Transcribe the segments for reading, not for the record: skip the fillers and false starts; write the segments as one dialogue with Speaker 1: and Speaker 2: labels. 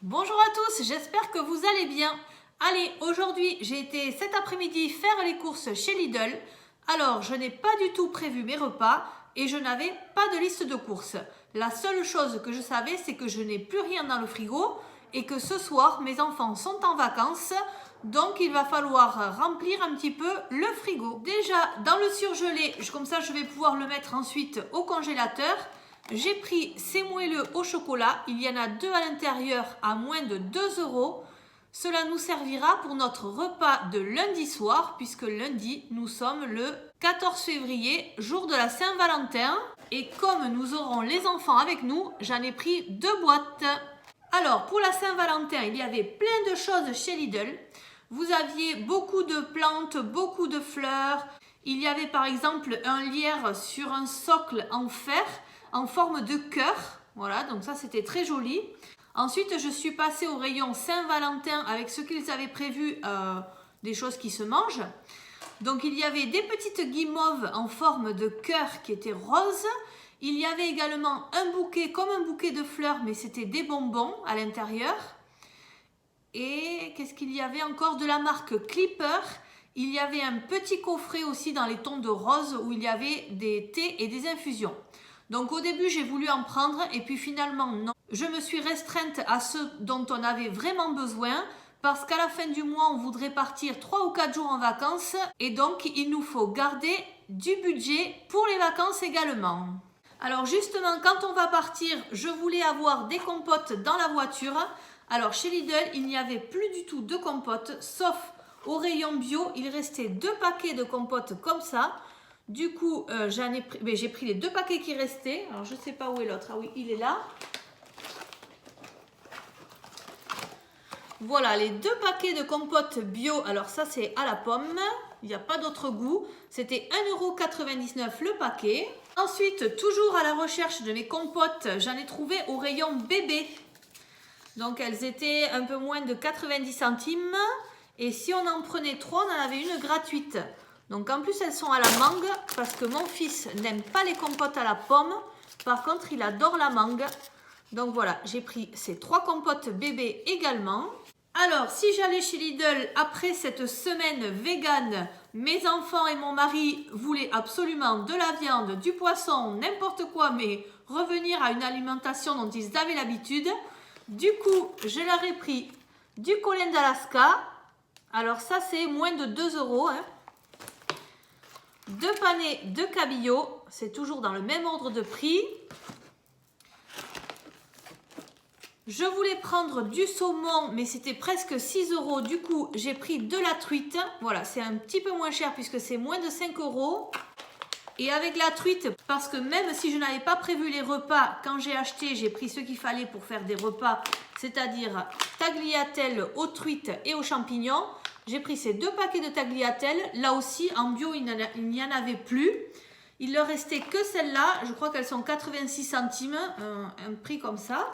Speaker 1: Bonjour à tous, j'espère que vous allez bien. Allez, aujourd'hui j'ai été cet après-midi faire les courses chez Lidl. Alors, je n'ai pas du tout prévu mes repas et je n'avais pas de liste de courses. La seule chose que je savais, c'est que je n'ai plus rien dans le frigo et que ce soir, mes enfants sont en vacances. Donc, il va falloir remplir un petit peu le frigo. Déjà, dans le surgelé, comme ça je vais pouvoir le mettre ensuite au congélateur. J'ai pris ces moelleux au chocolat, il y en a deux à l'intérieur à moins de 2 €. Cela nous servira pour notre repas de lundi soir, puisque lundi, nous sommes le 14 février, jour de la Saint-Valentin. Et comme nous aurons les enfants avec nous, j'en ai pris 2 boîtes. Alors, pour la Saint-Valentin, il y avait plein de choses chez Lidl. Vous aviez beaucoup de plantes, beaucoup de fleurs. Il y avait par exemple un lierre sur un socle en fer, en forme de cœur, voilà, donc ça c'était très joli. Ensuite, je suis passée au rayon Saint-Valentin avec ce qu'ils avaient prévu, des choses qui se mangent. Donc il y avait des petites guimauves en forme de cœur qui étaient roses. Il y avait également un bouquet, comme un bouquet de fleurs, mais c'était des bonbons à l'intérieur. Et qu'est-ce qu'il y avait encore? De la marque Clipper. Il y avait un petit coffret aussi dans les tons de rose où il y avait des thés et des infusions. Donc au début, j'ai voulu en prendre et puis finalement non. Je me suis restreinte à ceux dont on avait vraiment besoin parce qu'à la fin du mois, on voudrait partir 3 ou 4 jours en vacances et donc il nous faut garder du budget pour les vacances également. Alors justement, quand on va partir, je voulais avoir des compotes dans la voiture. Alors chez Lidl, il n'y avait plus du tout de compotes, sauf au rayon bio, il restait 2 paquets de compotes comme ça. Du coup, j'ai pris les 2 paquets qui restaient. Alors, je ne sais pas où est l'autre. Ah oui, il est là. Voilà, les 2 paquets de compote bio. Alors, ça, c'est à la pomme. Il n'y a pas d'autre goût. C'était 1,99 € le paquet. Ensuite, toujours à la recherche de mes compotes, j'en ai trouvé au rayon bébé. Donc, elles étaient un peu moins de 90 centimes. Et si on en prenait 3, on en avait une gratuite. Donc en plus elles sont à la mangue parce que mon fils n'aime pas les compotes à la pomme. Par contre il adore la mangue. Donc voilà, j'ai pris ces 3 compotes bébés également. Alors si j'allais chez Lidl après cette semaine végane, mes enfants et mon mari voulaient absolument de la viande, du poisson, n'importe quoi, mais revenir à une alimentation dont ils avaient l'habitude. Du coup, je leur ai pris du colin d'Alaska. Alors ça c'est moins de 2 €. 2 panais de cabillaud, c'est toujours dans le même ordre de prix. Je voulais prendre du saumon, mais c'était presque 6 €. Du coup, j'ai pris de la truite. Voilà, c'est un petit peu moins cher puisque c'est moins de 5 €. Et avec la truite, parce que même si je n'avais pas prévu les repas, quand j'ai acheté, j'ai pris ce qu'il fallait pour faire des repas, c'est-à-dire tagliatelle aux truites et aux champignons. J'ai pris ces 2 paquets de tagliatelle. Là aussi, en bio, il n'y en avait plus. Il ne leur restait que celles-là. Je crois qu'elles sont 86 centimes, un prix comme ça.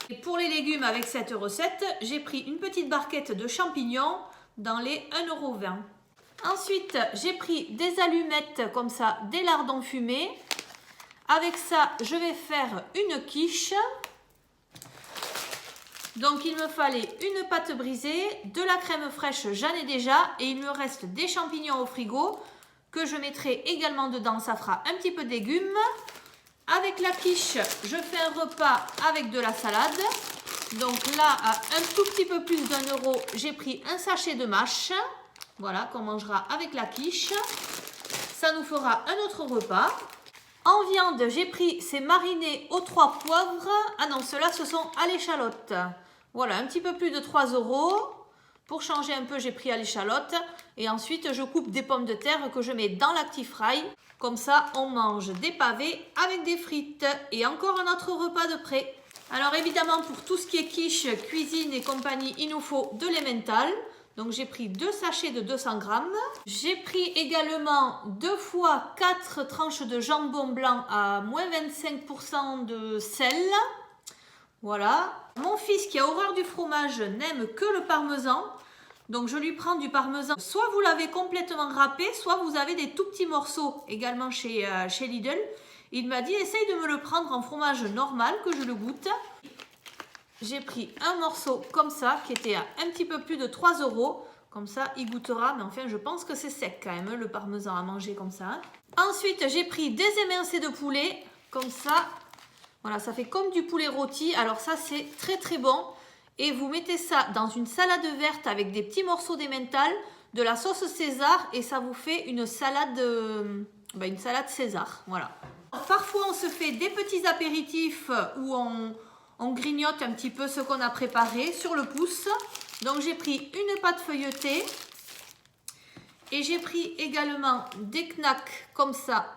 Speaker 1: Et pour les légumes avec cette recette, j'ai pris une petite barquette de champignons dans les 1,20 €. Ensuite, j'ai pris des allumettes comme ça, des lardons fumés. Avec ça, je vais faire une quiche. Donc, il me fallait une pâte brisée, de la crème fraîche, j'en ai déjà. Et il me reste des champignons au frigo que je mettrai également dedans. Ça fera un petit peu de légumes. Avec la quiche, je fais un repas avec de la salade. Donc là, à un tout petit peu plus d'1 €, j'ai pris un sachet de mâche. Voilà, qu'on mangera avec la quiche. Ça nous fera un autre repas. En viande, j'ai pris ces marinés aux 3 poivres. Ah non, ceux-là, ce sont à l'échalote. Voilà, un petit peu plus de 3 €. Pour changer un peu, j'ai pris à l'échalote. Et ensuite, je coupe des pommes de terre que je mets dans l'Actifry. Comme ça, on mange des pavés avec des frites. Et encore un autre repas de près. Alors évidemment, pour tout ce qui est quiche, cuisine et compagnie, il nous faut de l'emmental. Donc j'ai pris 2 sachets de 200 grammes. J'ai pris également 2 fois 4 tranches de jambon blanc à moins 25% de sel. Voilà. Mon fils qui a horreur du fromage n'aime que le parmesan. Donc je lui prends du parmesan. Soit vous l'avez complètement râpé, soit vous avez des tout petits morceaux également chez Lidl. Il m'a dit essaye de me le prendre en fromage normal que je le goûte. j'ai pris un morceau comme ça qui était à un petit peu plus de 3 €. Comme ça, il goûtera, mais enfin, je pense que c'est sec quand même, le parmesan à manger comme ça. Hein. Ensuite, j'ai pris des émincés de poulet, comme ça. Voilà, ça fait comme du poulet rôti. Alors ça, c'est très très bon. Et vous mettez ça dans une salade verte avec des petits morceaux d'emmental, de la sauce César, et ça vous fait une salade César. Voilà. Parfois, on se fait des petits apéritifs où on grignote un petit peu ce qu'on a préparé sur le pouce. Donc j'ai pris une pâte feuilletée et j'ai pris également des knacks comme ça,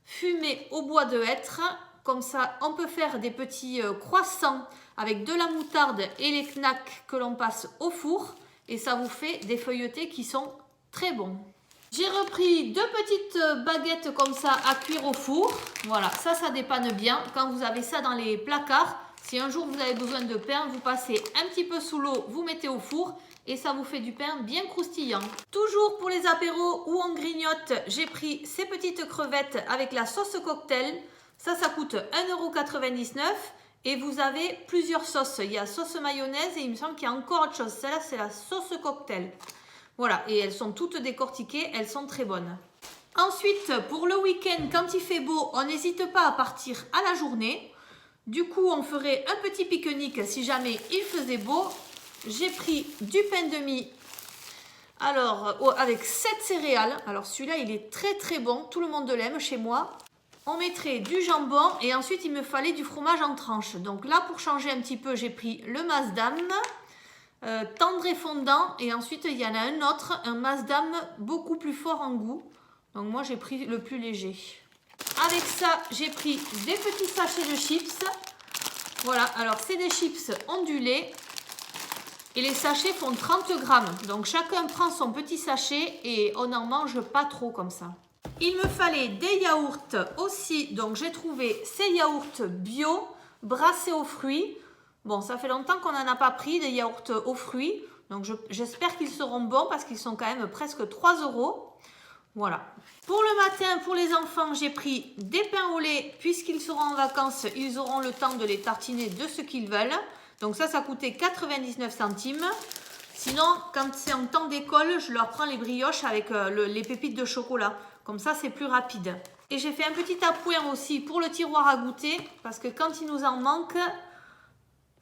Speaker 1: fumés au bois de hêtre. Comme ça, on peut faire des petits croissants avec de la moutarde et les knacks que l'on passe au four. Et ça vous fait des feuilletés qui sont très bons. J'ai repris 2 petites baguettes comme ça à cuire au four. Voilà, ça dépanne bien. Quand vous avez ça dans les placards, si un jour vous avez besoin de pain, vous passez un petit peu sous l'eau, vous mettez au four et ça vous fait du pain bien croustillant. Toujours pour les apéros où on grignote, j'ai pris ces petites crevettes avec la sauce cocktail. Ça coûte 1,99 € et vous avez plusieurs sauces. Il y a sauce mayonnaise et il me semble qu'il y a encore autre chose. Celle-là, c'est la sauce cocktail. Voilà, et elles sont toutes décortiquées, elles sont très bonnes. Ensuite, pour le week-end, quand il fait beau, on n'hésite pas à partir à la journée. Du coup, on ferait un petit pique-nique si jamais il faisait beau. J'ai pris du pain de mie, alors avec 7 céréales. Alors celui-là, il est très très bon, tout le monde l'aime chez moi. On mettrait du jambon et ensuite il me fallait du fromage en tranches. Donc là, pour changer un petit peu, j'ai pris le Maasdam. Tendre et fondant, et ensuite il y en a un autre, un Maasdam beaucoup plus fort en goût. Donc moi j'ai pris le plus léger. Avec ça, j'ai pris des petits sachets de chips. Voilà, alors c'est des chips ondulés et les sachets font 30 grammes. Donc chacun prend son petit sachet et on n'en mange pas trop comme ça. Il me fallait des yaourts aussi, donc j'ai trouvé ces yaourts bio brassés aux fruits. Bon, ça fait longtemps qu'on n'en a pas pris des yaourts aux fruits. Donc j'espère qu'ils seront bons parce qu'ils sont quand même presque 3 €. Voilà. Pour le matin, pour les enfants, j'ai pris des pains au lait. Puisqu'ils seront en vacances, ils auront le temps de les tartiner de ce qu'ils veulent. Donc ça coûtait 99 centimes. Sinon, quand c'est en temps d'école, je leur prends les brioches avec les pépites de chocolat. Comme ça, c'est plus rapide. Et j'ai fait un petit appoint aussi pour le tiroir à goûter. Parce que quand il nous en manque,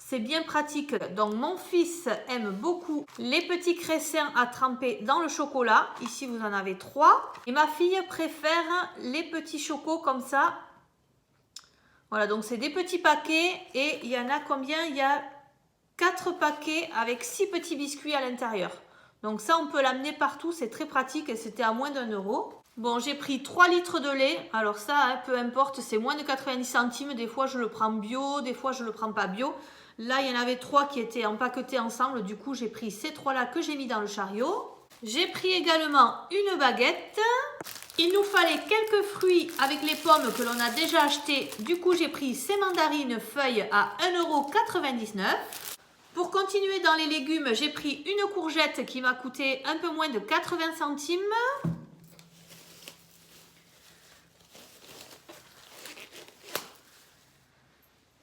Speaker 1: c'est bien pratique. Donc mon fils aime beaucoup les petits crassins à tremper dans le chocolat. Ici vous en avez 3. Et ma fille préfère les petits chocos comme ça. Voilà, donc c'est des petits paquets. Et il y en a combien? Il y a 4 paquets avec 6 petits biscuits à l'intérieur. Donc ça on peut l'amener partout, c'est très pratique et c'était à moins d'1 €. Bon, j'ai pris 3 litres de lait. Alors ça, hein, peu importe, c'est moins de 90 centimes. Des fois je le prends bio, des fois je le prends pas bio. Là, il y en avait 3 qui étaient empaquetés ensemble. Du coup, j'ai pris ces 3-là que j'ai mis dans le chariot. J'ai pris également une baguette. Il nous fallait quelques fruits avec les pommes que l'on a déjà achetées. Du coup, j'ai pris ces mandarines feuilles à 1,99 €. Pour continuer dans les légumes, j'ai pris une courgette qui m'a coûté un peu moins de 80 centimes.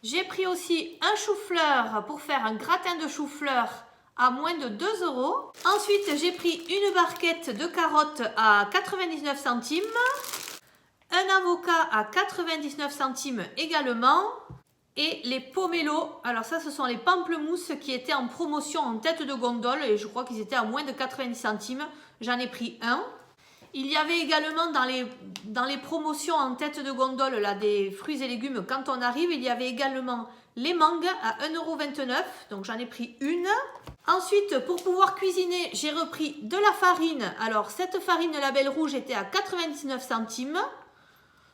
Speaker 1: J'ai pris aussi un chou-fleur pour faire un gratin de chou-fleur à moins de 2 €. Ensuite, j'ai pris une barquette de carottes à 99 centimes. Un avocat à 99 centimes également. Et les pomelos, alors ça ce sont les pamplemousses qui étaient en promotion en tête de gondole. Et je crois qu'ils étaient à moins de 90 centimes. J'en ai pris un. Il y avait également dans les promotions en tête de gondole là, des fruits et légumes, quand on arrive, il y avait également les mangues à 1,29 €, donc j'en ai pris une. Ensuite, pour pouvoir cuisiner, j'ai repris de la farine. Alors, cette farine Label Rouge était à 99 centimes.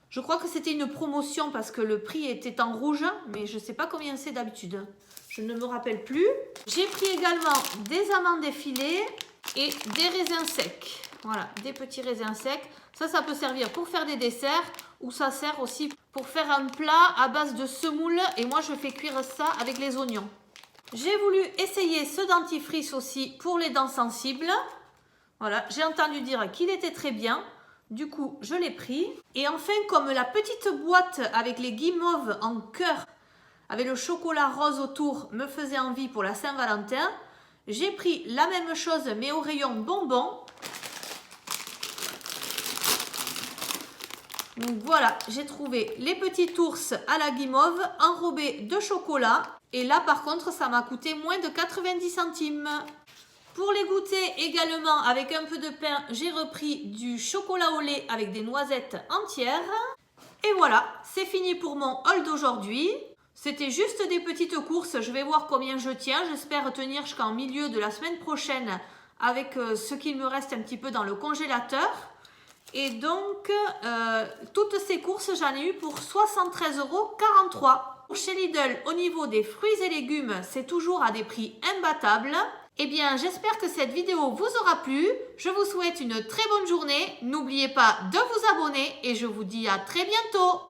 Speaker 1: Je crois que c'était une promotion parce que le prix était en rouge, mais je ne sais pas combien c'est d'habitude. Je ne me rappelle plus. J'ai pris également des amandes effilées et des raisins secs. Voilà, des petits raisins secs. Ça peut servir pour faire des desserts ou ça sert aussi pour faire un plat à base de semoule. Et moi, je fais cuire ça avec les oignons. J'ai voulu essayer ce dentifrice aussi pour les dents sensibles. Voilà, j'ai entendu dire qu'il était très bien. Du coup, je l'ai pris. Et enfin, comme la petite boîte avec les guimauves en cœur avec le chocolat rose autour me faisait envie pour la Saint-Valentin. J'ai pris la même chose mais au rayon bonbons. Donc voilà, j'ai trouvé les petits ours à la guimauve enrobés de chocolat. Et là par contre ça m'a coûté moins de 90 centimes. Pour les goûter également avec un peu de pain, j'ai repris du chocolat au lait avec des noisettes entières. Et voilà, c'est fini pour mon haul d'aujourd'hui. C'était juste des petites courses, je vais voir combien je tiens. J'espère tenir jusqu'en milieu de la semaine prochaine avec ce qu'il me reste un petit peu dans le congélateur. Et donc, toutes ces courses, j'en ai eu pour 73,43 €. Chez Lidl, au niveau des fruits et légumes, c'est toujours à des prix imbattables. Eh bien, j'espère que cette vidéo vous aura plu. Je vous souhaite une très bonne journée. N'oubliez pas de vous abonner et je vous dis à très bientôt.